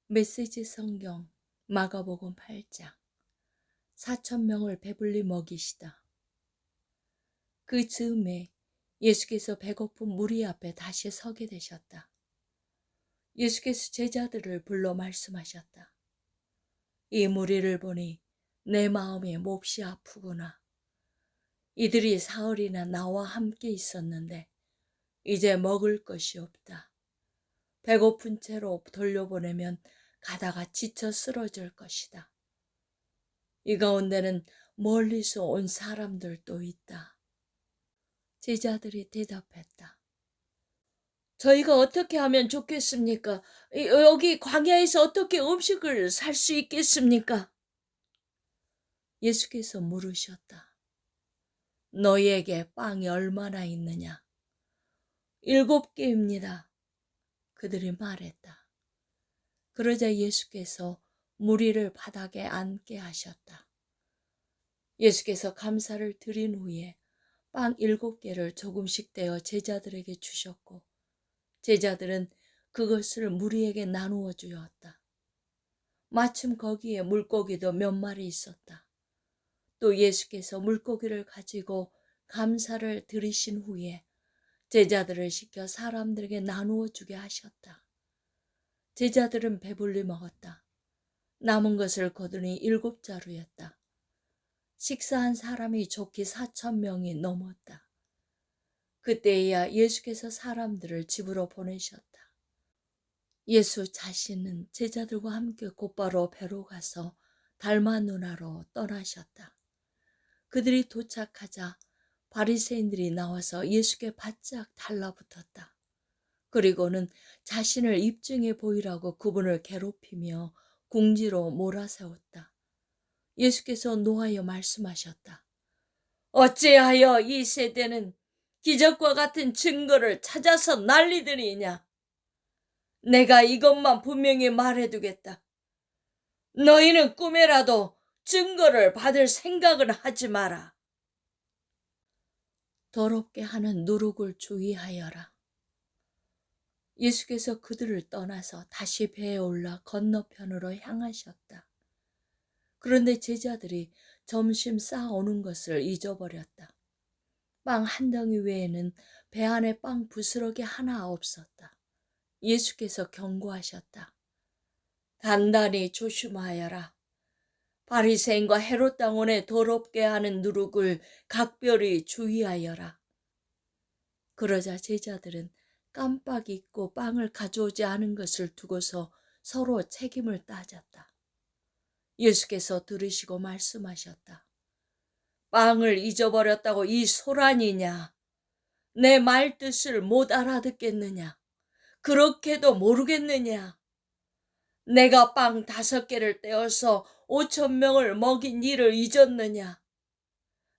메시지 성경 마가복음 8장 4천 명을 배불리 먹이시다. 그 즈음에 예수께서 배고픈 무리 앞에 다시 서게 되셨다. 예수께서 제자들을 불러 말씀하셨다. 이 무리를 보니 내 마음이 몹시 아프구나. 이들이 사흘이나 나와 함께 있었는데 이제 먹을 것이 없다. 배고픈 채로 돌려보내면 가다가 지쳐 쓰러질 것이다. 이 가운데는 멀리서 온 사람들도 있다. 제자들이 대답했다. 저희가 어떻게 하면 좋겠습니까? 여기 광야에서 어떻게 음식을 살 수 있겠습니까? 예수께서 물으셨다. 너희에게 빵이 얼마나 있느냐? 7개입니다. 그들이 말했다. 그러자 예수께서 무리를 바닥에 앉게 하셨다. 예수께서 감사를 드린 후에 빵 7개를 조금씩 떼어 제자들에게 주셨고 제자들은 그것을 무리에게 나누어 주었다. 마침 거기에 물고기도 몇 마리 있었다. 또 예수께서 물고기를 가지고 감사를 드리신 후에 제자들을 시켜 사람들에게 나누어 주게 하셨다. 제자들은 배불리 먹었다. 남은 것을 거두니 7자루였다. 식사한 사람이 좋기 4,000명이 넘었다. 그때야 예수께서 사람들을 집으로 보내셨다. 예수 자신은 제자들과 함께 곧바로 배로 가서 달마누나로 떠나셨다. 그들이 도착하자 바리새인들이 나와서 예수께 바짝 달라붙었다. 그리고는 자신을 입증해 보이라고 그분을 괴롭히며 궁지로 몰아세웠다. 예수께서 노하여 말씀하셨다. 어찌하여 이 세대는 기적과 같은 증거를 찾아서 난리들이냐? 내가 이것만 분명히 말해두겠다. 너희는 꿈에라도 증거를 받을 생각은 하지 마라. 더럽게 하는 누룩을 주의하여라. 예수께서 그들을 떠나서 다시 배에 올라 건너편으로 향하셨다. 그런데 제자들이 점심 싸오는 것을 잊어버렸다. 빵 한 덩이 외에는 배 안에 빵 부스러기 하나 없었다. 예수께서 경고하셨다. 단단히 조심하여라. 바리새인과 헤롯 당원의 더럽게 하는 누룩을 각별히 주의하여라. 그러자 제자들은 깜빡 잊고 빵을 가져오지 않은 것을 두고서 서로 책임을 따졌다. 예수께서 들으시고 말씀하셨다. 빵을 잊어버렸다고 이 소란이냐? 내 말 뜻을 못 알아듣겠느냐? 그렇게도 모르겠느냐? 내가 빵 5개를 떼어서 5,000명을 먹인 일을 잊었느냐?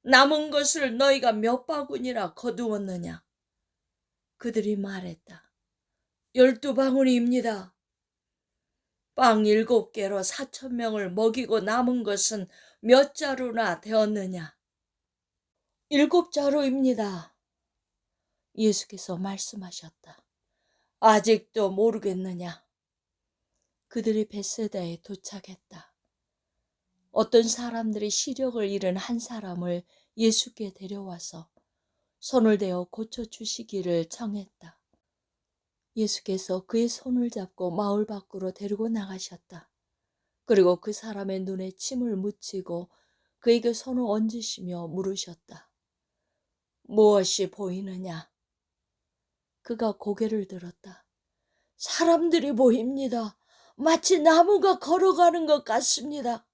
남은 것을 너희가 몇 바구니나 거두었느냐? 그들이 말했다. 12바구니입니다. 빵 7개로 4,000명을 먹이고 남은 것은 몇 자루나 되었느냐? 7자루입니다. 예수께서 말씀하셨다. 아직도 모르겠느냐? 그들이 벳세다에 도착했다. 어떤 사람들이 시력을 잃은 한 사람을 예수께 데려와서 손을 대어 고쳐주시기를 청했다. 예수께서 그의 손을 잡고 마을 밖으로 데리고 나가셨다. 그리고 그 사람의 눈에 침을 묻히고 그에게 손을 얹으시며 물으셨다. 무엇이 보이느냐? 그가 고개를 들었다. 사람들이 보입니다. 마치 나무가 걸어가는 것 같습니다.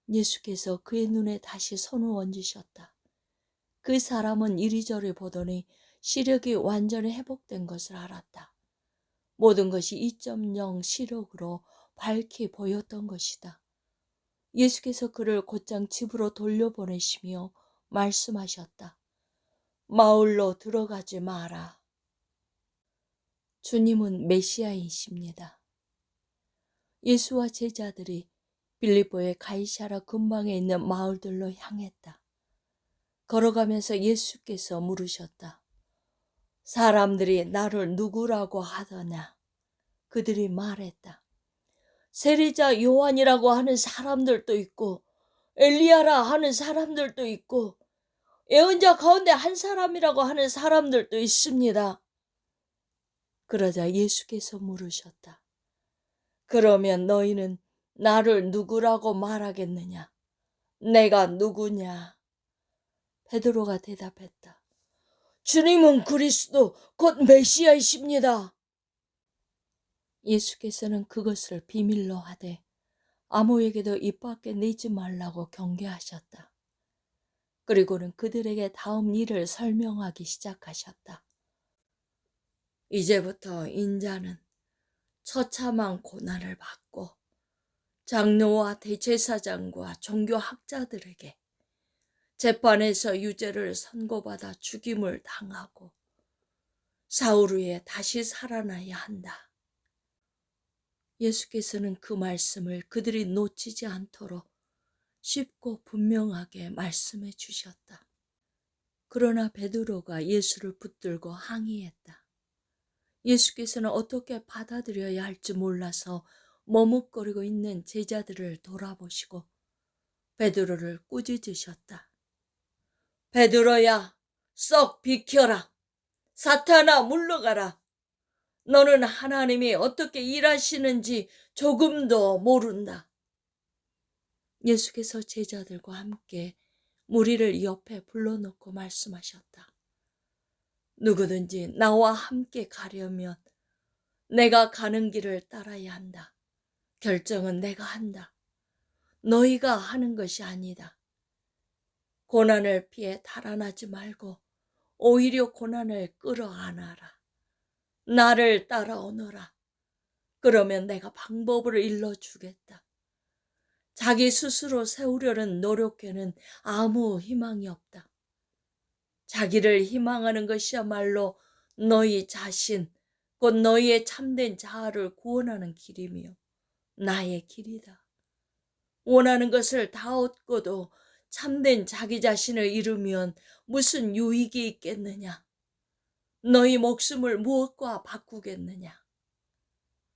예수께서 그의 눈에 다시 손을 얹으셨다. 그 사람은 이리저리 보더니 시력이 완전히 회복된 것을 알았다. 모든 것이 2.0 시력으로 밝게 보였던 것이다. 예수께서 그를 곧장 집으로 돌려보내시며 말씀하셨다. 마을로 들어가지 마라. 주님은 메시아이십니다. 예수와 제자들이 빌립보의 가이사랴 근방에 있는 마을들로 향했다. 걸어가면서 예수께서 물으셨다. 사람들이 나를 누구라고 하더냐? 그들이 말했다. 세리자 요한이라고 하는 사람들도 있고 엘리야라 하는 사람들도 있고 예언자 가운데 한 사람이라고 하는 사람들도 있습니다. 그러자 예수께서 물으셨다. 그러면 너희는 나를 누구라고 말하겠느냐? 내가 누구냐? 베드로가 대답했다. 주님은 그리스도 곧 메시아이십니다. 예수께서는 그것을 비밀로 하되 아무에게도 입 밖에 내지 말라고 경계하셨다. 그리고는 그들에게 다음 일을 설명하기 시작하셨다. 이제부터 인자는 처참한 고난을 받고 장로와 대제사장과 종교학자들에게 재판에서 유죄를 선고받아 죽임을 당하고 사흘 후에 다시 살아나야 한다. 예수께서는 그 말씀을 그들이 놓치지 않도록 쉽고 분명하게 말씀해 주셨다. 그러나 베드로가 예수를 붙들고 항의했다. 예수께서는 어떻게 받아들여야 할지 몰라서 머뭇거리고 있는 제자들을 돌아보시고 베드로를 꾸짖으셨다. 베드로야, 썩 비켜라. 사탄아, 물러가라. 너는 하나님이 어떻게 일하시는지 조금도 모른다. 예수께서 제자들과 함께 무리를 옆에 불러놓고 말씀하셨다. 누구든지 나와 함께 가려면 내가 가는 길을 따라야 한다. 결정은 내가 한다. 너희가 하는 것이 아니다. 고난을 피해 달아나지 말고 오히려 고난을 끌어안아라. 나를 따라오너라. 그러면 내가 방법을 일러주겠다. 자기 스스로 세우려는 노력에는 아무 희망이 없다. 자기를 희망하는 것이야말로 너희 자신, 곧 너희의 참된 자아를 구원하는 길이며 나의 길이다. 원하는 것을 다 얻고도 참된 자기 자신을 잃으면 무슨 유익이 있겠느냐? 너희 목숨을 무엇과 바꾸겠느냐?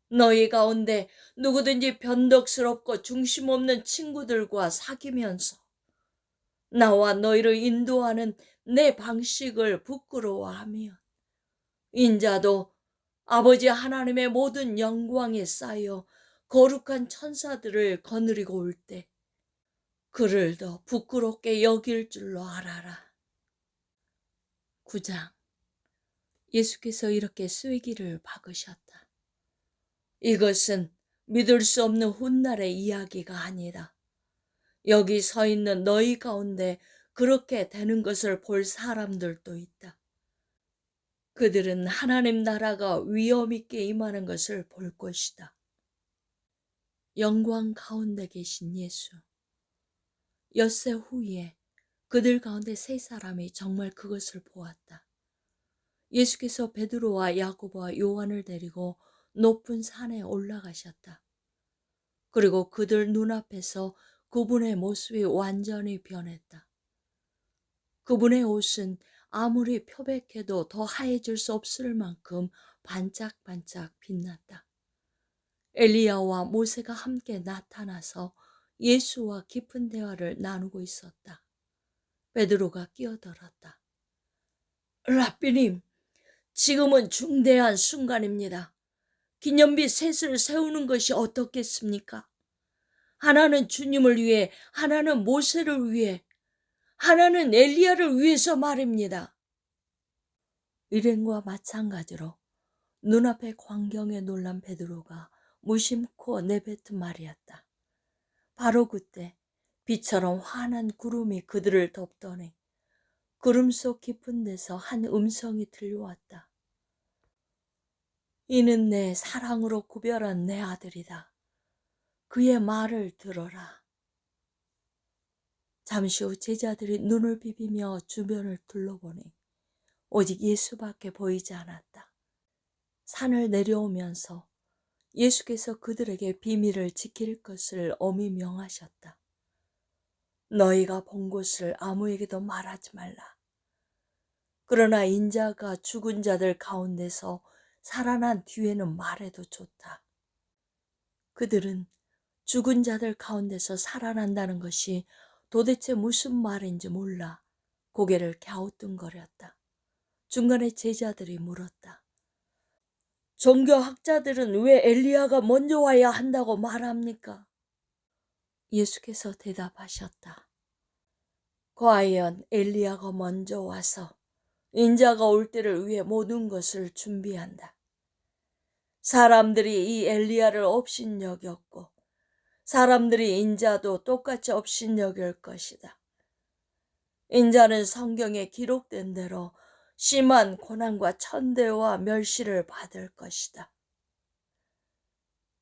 너희 가운데 누구든지 변덕스럽고 중심 없는 친구들과 사귀면서 나와 너희를 인도하는 내 방식을 부끄러워하며 인자도 아버지 하나님의 모든 영광에 쌓여 거룩한 천사들을 거느리고 올 때 그를 더 부끄럽게 여길 줄로 알아라. 9장. 예수께서 이렇게 쐐기를 박으셨다. 이것은 믿을 수 없는 훗날의 이야기가 아니라 여기 서 있는 너희 가운데 그렇게 되는 것을 볼 사람들도 있다. 그들은 하나님 나라가 위엄 있게 임하는 것을 볼 것이다. 영광 가운데 계신 예수. 엿새 후에 그들 가운데 세 사람이 정말 그것을 보았다. 예수께서 베드로와 야고보와 요한을 데리고 높은 산에 올라가셨다. 그리고 그들 눈앞에서 그분의 모습이 완전히 변했다. 그분의 옷은 아무리 표백해도 더 하얘질 수 없을 만큼 반짝반짝 빛났다. 엘리야와 모세가 함께 나타나서 예수와 깊은 대화를 나누고 있었다. 베드로가 끼어들었다. 랍비님, 지금은 중대한 순간입니다. 기념비 셋을 세우는 것이 어떻겠습니까? 하나는 주님을 위해, 하나는 모세를 위해, 하나는 엘리야를 위해서 말입니다. 일행과 마찬가지로 눈앞의 광경에 놀란 베드로가 무심코 내뱉은 말이었다. 바로 그때 비처럼 환한 구름이 그들을 덮더니 구름 속 깊은 데서 한 음성이 들려왔다. 이는 내 사랑으로 구별한 내 아들이다. 그의 말을 들어라. 잠시 후 제자들이 눈을 비비며 주변을 둘러보니 오직 예수밖에 보이지 않았다. 산을 내려오면서 예수께서 그들에게 비밀을 지킬 것을 엄히 명하셨다. 너희가 본 것을 아무에게도 말하지 말라. 그러나 인자가 죽은 자들 가운데서 살아난 뒤에는 말해도 좋다. 그들은 죽은 자들 가운데서 살아난다는 것이 도대체 무슨 말인지 몰라 고개를 갸우뚱거렸다. 중간에 제자들이 물었다. 종교학자들은 왜 엘리야가 먼저 와야 한다고 말합니까? 예수께서 대답하셨다. 과연 엘리야가 먼저 와서 인자가 올 때를 위해 모든 것을 준비한다. 사람들이 이 엘리야를 업신여겼고 사람들이 인자도 똑같이 업신여길 것이다. 인자는 성경에 기록된 대로 심한 고난과 천대와 멸시를 받을 것이다.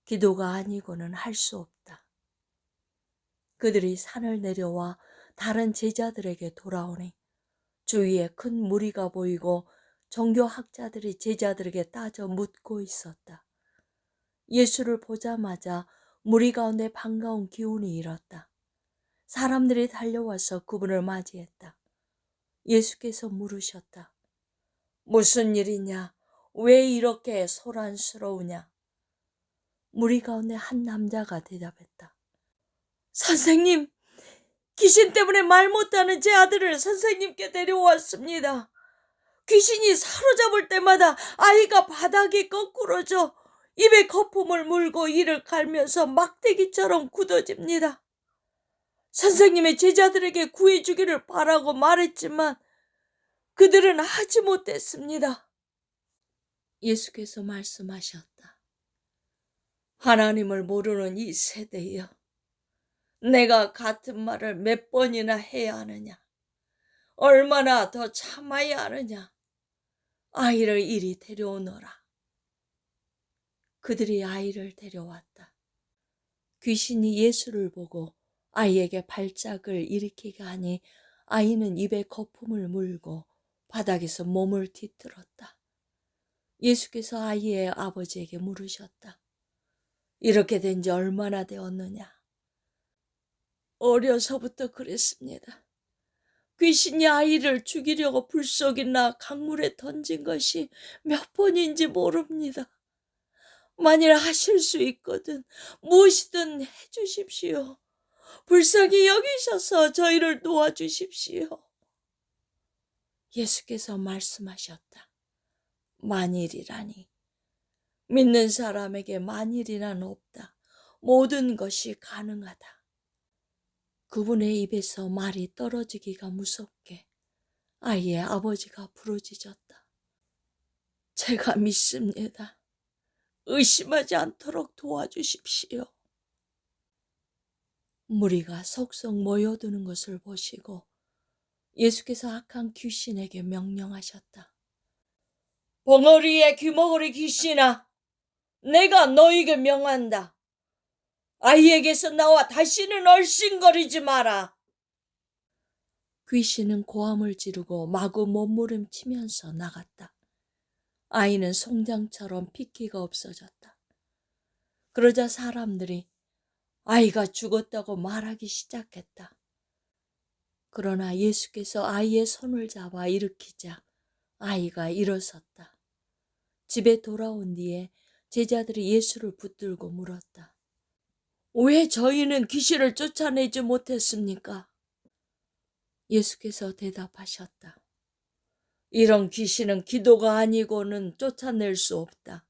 기도가 아니고는 할 수 없다. 그들이 산을 내려와 다른 제자들에게 돌아오니 주위에 큰 무리가 보이고 종교학자들이 제자들에게 따져 묻고 있었다. 예수를 보자마자 무리 가운데 반가운 기운이 일었다. 사람들이 달려와서 그분을 맞이했다. 예수께서 물으셨다. 무슨 일이냐? 왜 이렇게 소란스러우냐? 무리 가운데 한 남자가 대답했다. 선생님, 귀신 때문에 말 못하는 제 아들을 선생님께 데려왔습니다. 귀신이 사로잡을 때마다 아이가 바닥이 거꾸러져 입에 거품을 물고 이를 갈면서 막대기처럼 굳어집니다. 선생님의 제자들에게 구해주기를 바라고 말했지만 그들은 하지 못했습니다. 예수께서 말씀하셨다. 하나님을 모르는 이 세대여, 내가 같은 말을 몇 번이나 해야 하느냐? 얼마나 더 참아야 하느냐? 아이를 이리 데려오너라. 그들이 아이를 데려왔다. 귀신이 예수를 보고 아이에게 발작을 일으키게 하니 아이는 입에 거품을 물고 바닥에서 몸을 뒤틀었다. 예수께서 아이의 아버지에게 물으셨다. 이렇게 된 지 얼마나 되었느냐? 어려서부터 그랬습니다. 귀신이 아이를 죽이려고 불 속이나 강물에 던진 것이 몇 번인지 모릅니다. 만일 하실 수 있거든 무엇이든 해주십시오. 불쌍히 여기셔서 저희를 도와주십시오. 예수께서 말씀하셨다. 만일이라니. 믿는 사람에게 만일이란 없다. 모든 것이 가능하다. 그분의 입에서 말이 떨어지기가 무섭게 아이의 아버지가 부르짖었다. 제가 믿습니다. 의심하지 않도록 도와주십시오. 무리가 속속 모여드는 것을 보시고 예수께서 악한 귀신에게 명령하셨다. 벙어리의 귀머거리 귀신아, 내가 너에게 명한다. 아이에게서 나와 다시는 얼씬거리지 마라. 귀신은 고함을 지르고 마구 몸부림치면서 나갔다. 아이는 송장처럼 핏기가 없어졌다. 그러자 사람들이 아이가 죽었다고 말하기 시작했다. 그러나 예수께서 아이의 손을 잡아 일으키자 아이가 일어섰다. 집에 돌아온 뒤에 제자들이 예수를 붙들고 물었다. 왜 저희는 귀신을 쫓아내지 못했습니까? 예수께서 대답하셨다. 이런 귀신은 기도가 아니고는 쫓아낼 수 없다.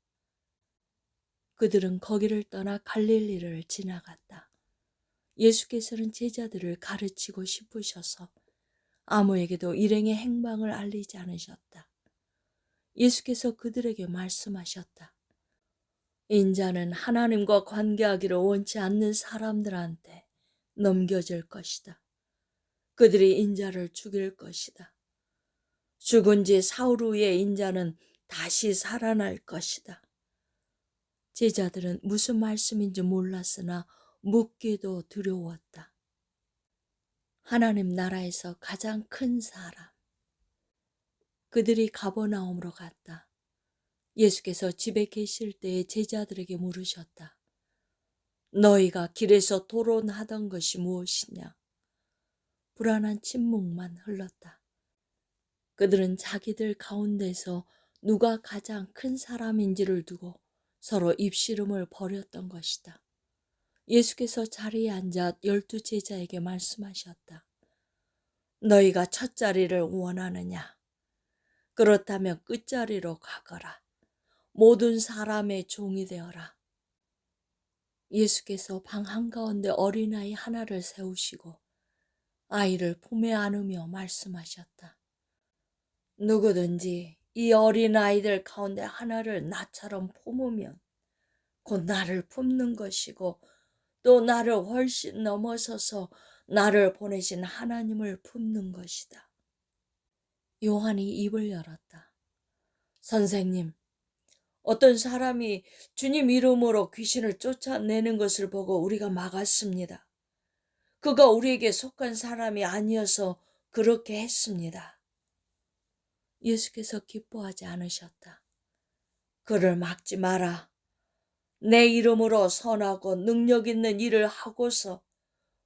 그들은 거기를 떠나 갈릴리를 지나갔다. 예수께서는 제자들을 가르치고 싶으셔서 아무에게도 일행의 행방을 알리지 않으셨다. 예수께서 그들에게 말씀하셨다. 인자는 하나님과 관계하기를 원치 않는 사람들한테 넘겨질 것이다. 그들이 인자를 죽일 것이다. 죽은 지 사흘 후에 인자는 다시 살아날 것이다. 제자들은 무슨 말씀인지 몰랐으나 묻기도 두려웠다. 하나님 나라에서 가장 큰 사람. 그들이 가버나움으로 갔다. 예수께서 집에 계실 때에 제자들에게 물으셨다. 너희가 길에서 토론하던 것이 무엇이냐? 불안한 침묵만 흘렀다. 그들은 자기들 가운데서 누가 가장 큰 사람인지를 두고 서로 입씨름을 벌였던 것이다. 예수께서 자리에 앉아 12 제자에게 말씀하셨다. 너희가 첫 자리를 원하느냐? 그렇다면 끝자리로 가거라. 모든 사람의 종이 되어라. 예수께서 방 한가운데 어린아이 하나를 세우시고 아이를 품에 안으며 말씀하셨다. 누구든지 이 어린아이들 가운데 하나를 나처럼 품으면 곧 나를 품는 것이고 또 나를 훨씬 넘어서서 나를 보내신 하나님을 품는 것이다. 요한이 입을 열었다. 선생님, 어떤 사람이 주님 이름으로 귀신을 쫓아내는 것을 보고 우리가 막았습니다. 그가 우리에게 속한 사람이 아니어서 그렇게 했습니다. 예수께서 기뻐하지 않으셨다. 그를 막지 마라. 내 이름으로 선하고 능력 있는 일을 하고서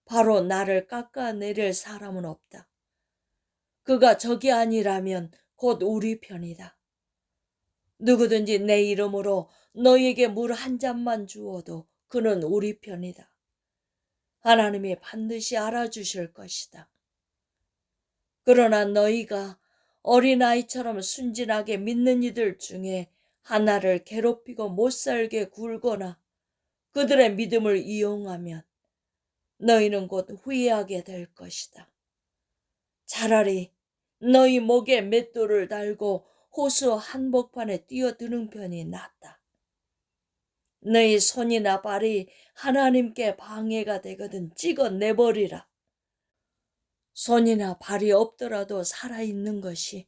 바로 나를 깎아내릴 사람은 없다. 그가 적이 아니라면 곧 우리 편이다. 누구든지 내 이름으로 너희에게 물 한 잔만 주어도 그는 우리 편이다. 하나님이 반드시 알아주실 것이다. 그러나 너희가 어린아이처럼 순진하게 믿는 이들 중에 하나를 괴롭히고 못살게 굴거나 그들의 믿음을 이용하면 너희는 곧 후회하게 될 것이다. 차라리 너희 목에 맷돌을 달고 호수 한복판에 뛰어드는 편이 낫다. 너희 손이나 발이 하나님께 방해가 되거든 찍어내버리라. 손이나 발이 없더라도 살아있는 것이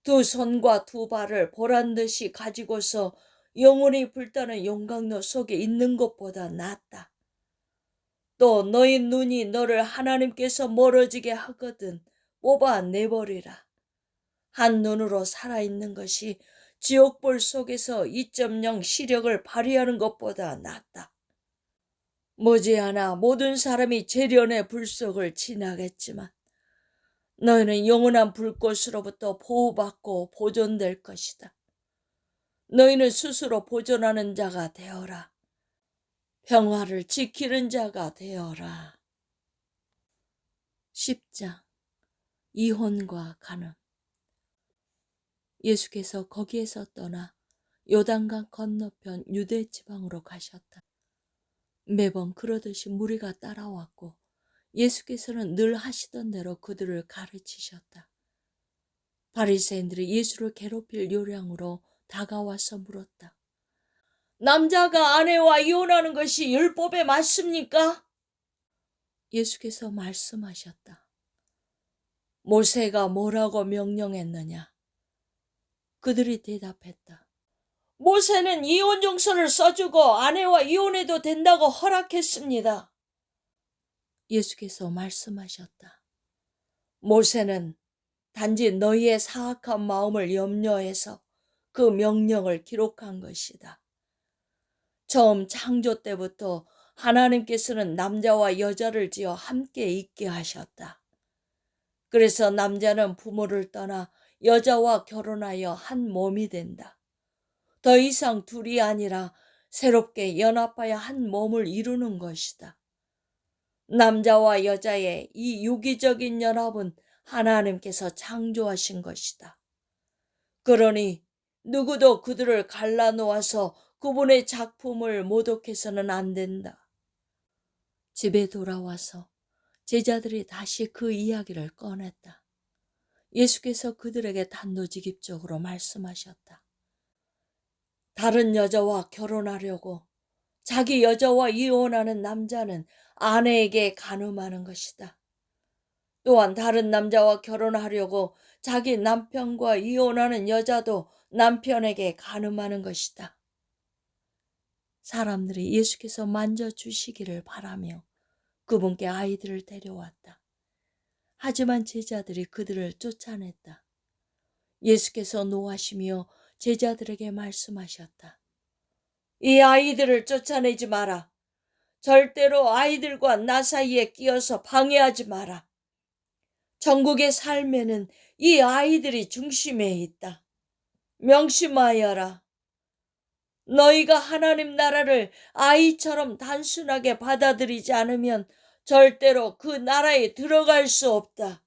두 손과 두 발을 보란듯이 가지고서 영원히 불타는 용광로 속에 있는 것보다 낫다. 또 너희 눈이 너를 하나님께서 멀어지게 하거든 뽑아내버리라. 한 눈으로 살아있는 것이 지옥불 속에서 2.0 시력을 발휘하는 것보다 낫다. 머지않아 모든 사람이 재련의 불 속을 지나겠지만 너희는 영원한 불꽃으로부터 보호받고 보존될 것이다. 너희는 스스로 보존하는 자가 되어라. 평화를 지키는 자가 되어라. 10장 이혼과 간음. 예수께서 거기에서 떠나 요단강 건너편 유대 지방으로 가셨다. 매번 그러듯이 무리가 따라왔고 예수께서는 늘 하시던 대로 그들을 가르치셨다. 바리새인들이 예수를 괴롭힐 요량으로 다가와서 물었다. 남자가 아내와 이혼하는 것이 율법에 맞습니까? 예수께서 말씀하셨다. 모세가 뭐라고 명령했느냐? 그들이 대답했다. 모세는 이혼증서를 써주고 아내와 이혼해도 된다고 허락했습니다. 예수께서 말씀하셨다. 모세는 단지 너희의 사악한 마음을 염려해서 그 명령을 기록한 것이다. 처음 창조 때부터 하나님께서는 남자와 여자를 지어 함께 있게 하셨다. 그래서 남자는 부모를 떠나 여자와 결혼하여 한 몸이 된다. 더 이상 둘이 아니라 새롭게 연합하여 한 몸을 이루는 것이다. 남자와 여자의 이 유기적인 연합은 하나님께서 창조하신 것이다. 그러니 누구도 그들을 갈라놓아서 그분의 작품을 모독해서는 안 된다. 집에 돌아와서 제자들이 다시 그 이야기를 꺼냈다. 예수께서 그들에게 단도직입적으로 말씀하셨다. 다른 여자와 결혼하려고 자기 여자와 이혼하는 남자는 아내에게 간음하는 것이다. 또한 다른 남자와 결혼하려고 자기 남편과 이혼하는 여자도 남편에게 간음하는 것이다. 사람들이 예수께서 만져주시기를 바라며 그분께 아이들을 데려왔다. 하지만 제자들이 그들을 쫓아냈다. 예수께서 노하시며 제자들에게 말씀하셨다. 이 아이들을 쫓아내지 마라. 절대로 아이들과 나 사이에 끼어서 방해하지 마라. 천국의 삶에는 이 아이들이 중심에 있다. 명심하여라. 너희가 하나님 나라를 아이처럼 단순하게 받아들이지 않으면 절대로 그 나라에 들어갈 수 없다.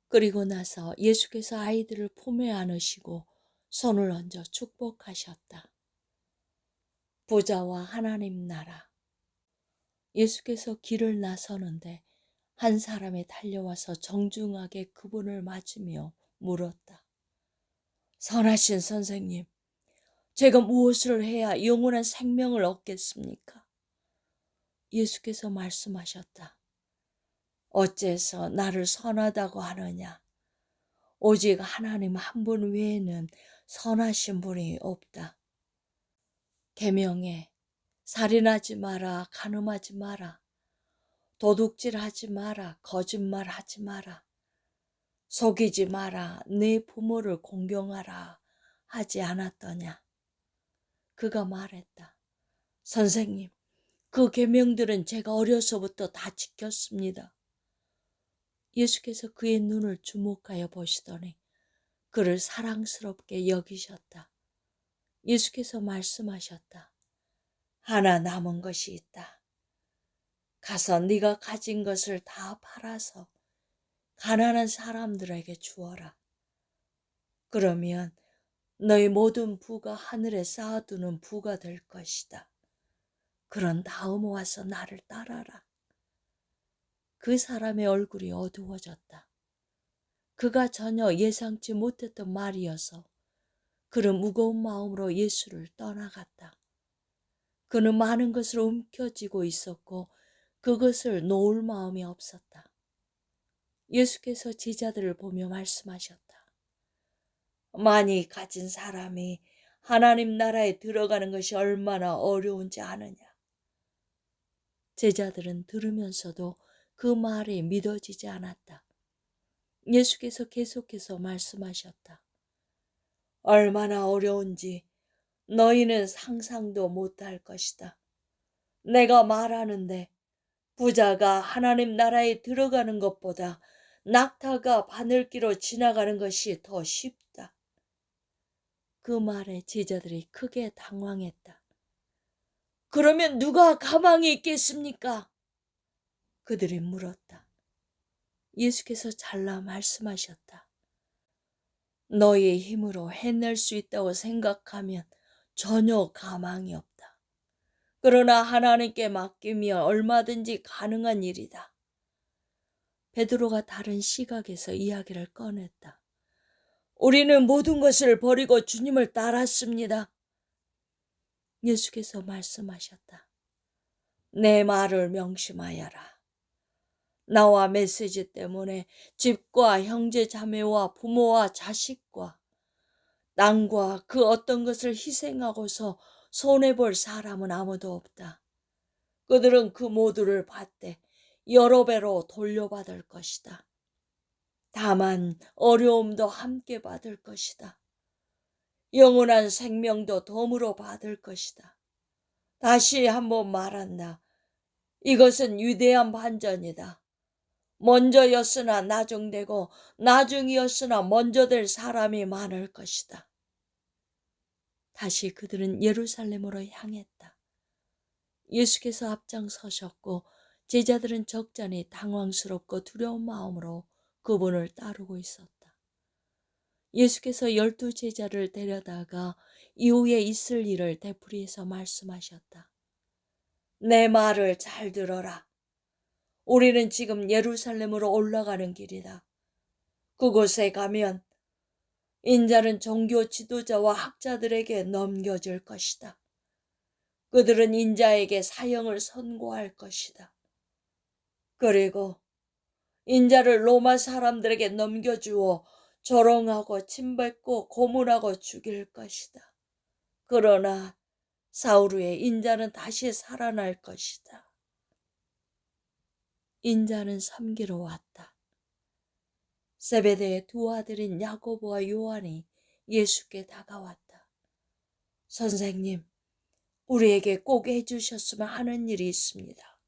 그리고 나서 예수께서 아이들을 품에 안으시고 손을 얹어 축복하셨다. 부자와 하나님 나라. 예수께서 길을 나서는데 한 사람이 달려와서 정중하게 그분을 맞으며 물었다. 선하신 선생님, 제가 무엇을 해야 영원한 생명을 얻겠습니까? 예수께서 말씀하셨다. 어째서 나를 선하다고 하느냐? 오직 하나님 한 분 외에는 선하신 분이 없다. 계명에 살인하지 마라, 간음하지 마라, 도둑질하지 마라, 거짓말하지 마라, 속이지 마라, 네 부모를 공경하라 하지 않았더냐? 그가 말했다. 선생님, 그 계명들은 제가 어려서부터 다 지켰습니다. 예수께서 그의 눈을 주목하여 보시더니 그를 사랑스럽게 여기셨다. 예수께서 말씀하셨다. 하나 남은 것이 있다. 가서 네가 가진 것을 다 팔아서 가난한 사람들에게 주어라. 그러면 너희 모든 부가 하늘에 쌓아두는 부가 될 것이다. 그런 다음 와서 나를 따라라. 그 사람의 얼굴이 어두워졌다. 그가 전혀 예상치 못했던 말이어서 그는 무거운 마음으로 예수를 떠나갔다. 그는 많은 것을 움켜쥐고 있었고 그것을 놓을 마음이 없었다. 예수께서 제자들을 보며 말씀하셨다. 많이 가진 사람이 하나님 나라에 들어가는 것이 얼마나 어려운지 아느냐. 제자들은 들으면서도 그 말이 믿어지지 않았다. 예수께서 계속해서 말씀하셨다. 얼마나 어려운지 너희는 상상도 못할 것이다. 내가 말하는데 부자가 하나님 나라에 들어가는 것보다 낙타가 바늘기로 지나가는 것이 더 쉽다. 그 말에 제자들이 크게 당황했다. 그러면 누가 가망이 있겠습니까? 그들이 물었다. 예수께서 잘라 말씀하셨다. 너희의 힘으로 해낼 수 있다고 생각하면 전혀 가망이 없다. 그러나 하나님께 맡기면 얼마든지 가능한 일이다. 베드로가 다른 시각에서 이야기를 꺼냈다. 우리는 모든 것을 버리고 주님을 따랐습니다. 예수께서 말씀하셨다. 내 말을 명심하여라. 나와 메시지 때문에 집과 형제 자매와 부모와 자식과 땅과 그 어떤 것을 희생하고서 손해볼 사람은 아무도 없다. 그들은 그 모두를 받되 여러 배로 돌려받을 것이다. 다만 어려움도 함께 받을 것이다. 영원한 생명도 덤으로 받을 것이다. 다시 한번 말한다. 이것은 위대한 반전이다. 먼저였으나 나중되고 나중이었으나 먼저 될 사람이 많을 것이다. 다시 그들은 예루살렘으로 향했다. 예수께서 앞장서셨고 제자들은 적잖이 당황스럽고 두려운 마음으로 그분을 따르고 있었다. 예수께서 12 제자를 데려다가 이후에 있을 일을 되풀이해서 말씀하셨다. 내 말을 잘 들어라. 우리는 지금 예루살렘으로 올라가는 길이다. 그곳에 가면 인자는 종교 지도자와 학자들에게 넘겨질 것이다. 그들은 인자에게 사형을 선고할 것이다. 그리고 인자를 로마 사람들에게 넘겨주어 조롱하고 침뱉고 고문하고 죽일 것이다. 그러나 사흘 후에 인자는 다시 살아날 것이다. 인자는 섬기러 왔다. 세베대의 두 아들인 야고보와 요한이 예수께 다가왔다. 선생님, 우리에게 꼭 해주셨으면 하는 일이 있습니다.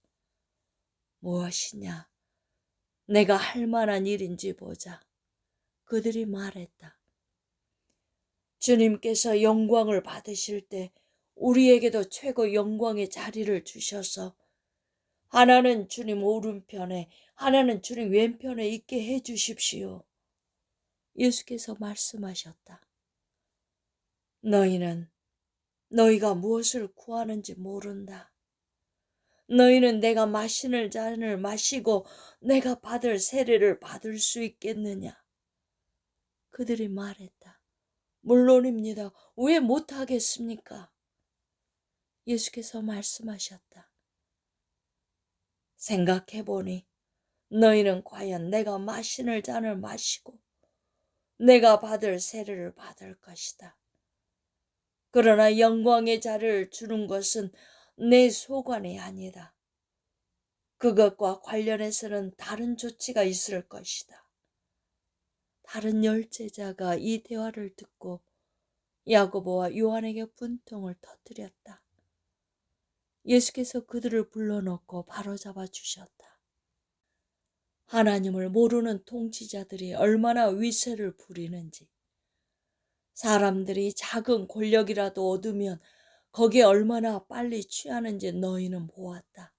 무엇이냐? 내가 할 만한 일인지 보자. 그들이 말했다. 주님께서 영광을 받으실 때 우리에게도 최고 영광의 자리를 주셔서 하나는 주님 오른편에, 하나는 주님 왼편에 있게 해 주십시오. 예수께서 말씀하셨다. 너희는 너희가 무엇을 구하는지 모른다. 너희는 내가 마시는 잔을 마시고 내가 받을 세례를 받을 수 있겠느냐? 그들이 말했다. 물론입니다. 왜 못하겠습니까? 예수께서 말씀하셨다. 생각해보니 너희는 과연 내가 마시는 잔을 마시고 내가 받을 세례를 받을 것이다. 그러나 영광의 자를 주는 것은 내 소관이 아니다. 그것과 관련해서는 다른 조치가 있을 것이다. 다른 열제자가 이 대화를 듣고 야고보와 요한에게 분통을 터뜨렸다. 예수께서 그들을 불러놓고 바로잡아 주셨다. 하나님을 모르는 통치자들이 얼마나 위세를 부리는지, 사람들이 작은 권력이라도 얻으면 거기에 얼마나 빨리 취하는지 너희는 보았다.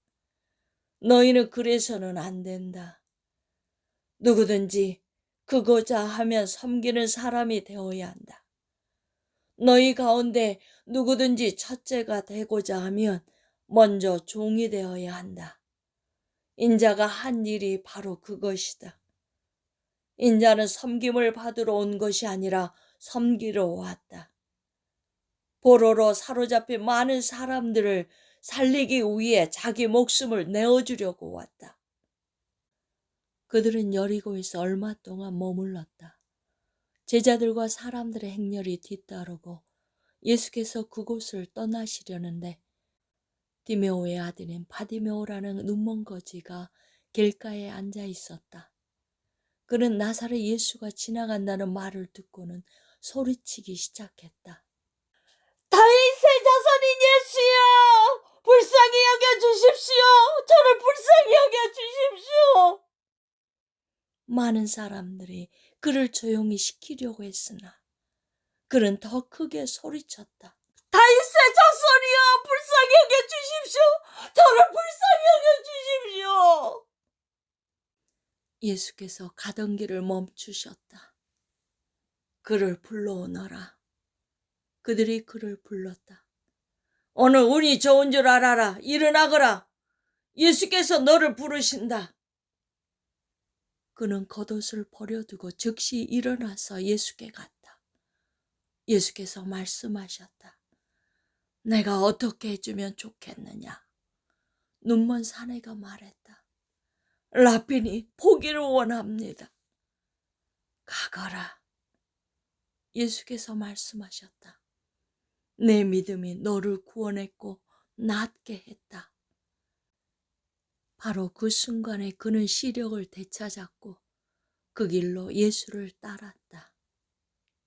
너희는 그래서는 안 된다. 누구든지 그고자 하면 섬기는 사람이 되어야 한다. 너희 가운데 누구든지 첫째가 되고자 하면 먼저 종이 되어야 한다. 인자가 한 일이 바로 그것이다. 인자는 섬김을 받으러 온 것이 아니라 섬기러 왔다. 포로로 사로잡힌 많은 사람들을 살리기 위해 자기 목숨을 내어주려고 왔다. 그들은 여리고에서 얼마 동안 머물렀다. 제자들과 사람들의 행렬이 뒤따르고 예수께서 그곳을 떠나시려는데 디메오의 아들인 바디메오라는 눈먼 거지가 길가에 앉아 있었다. 그는 나사렛 예수가 지나간다는 말을 듣고는 소리치기 시작했다. 다윗의 자손인 예수여, 불쌍히 여겨주십시오. 저를 불쌍히 여겨주십시오. 많은 사람들이 그를 조용히 시키려고 했으나 그는 더 크게 소리쳤다. 다윗의 자손이여, 불쌍히 여겨주십시오. 저를 불쌍히 여겨주십시오. 예수께서 가던 길을 멈추셨다. 그를 불러오너라. 그들이 그를 불렀다. 오늘 운이 좋은 줄 알아라. 일어나거라. 예수께서 너를 부르신다. 그는 겉옷을 버려두고 즉시 일어나서 예수께 갔다. 예수께서 말씀하셨다. 내가 어떻게 해주면 좋겠느냐? 눈먼 사내가 말했다. 라피니, 보기를 원합니다. 가거라. 예수께서 말씀하셨다. 내 믿음이 너를 구원했고 낫게 했다. 바로 그 순간에 그는 시력을 되찾았고 그 길로 예수를 따랐다.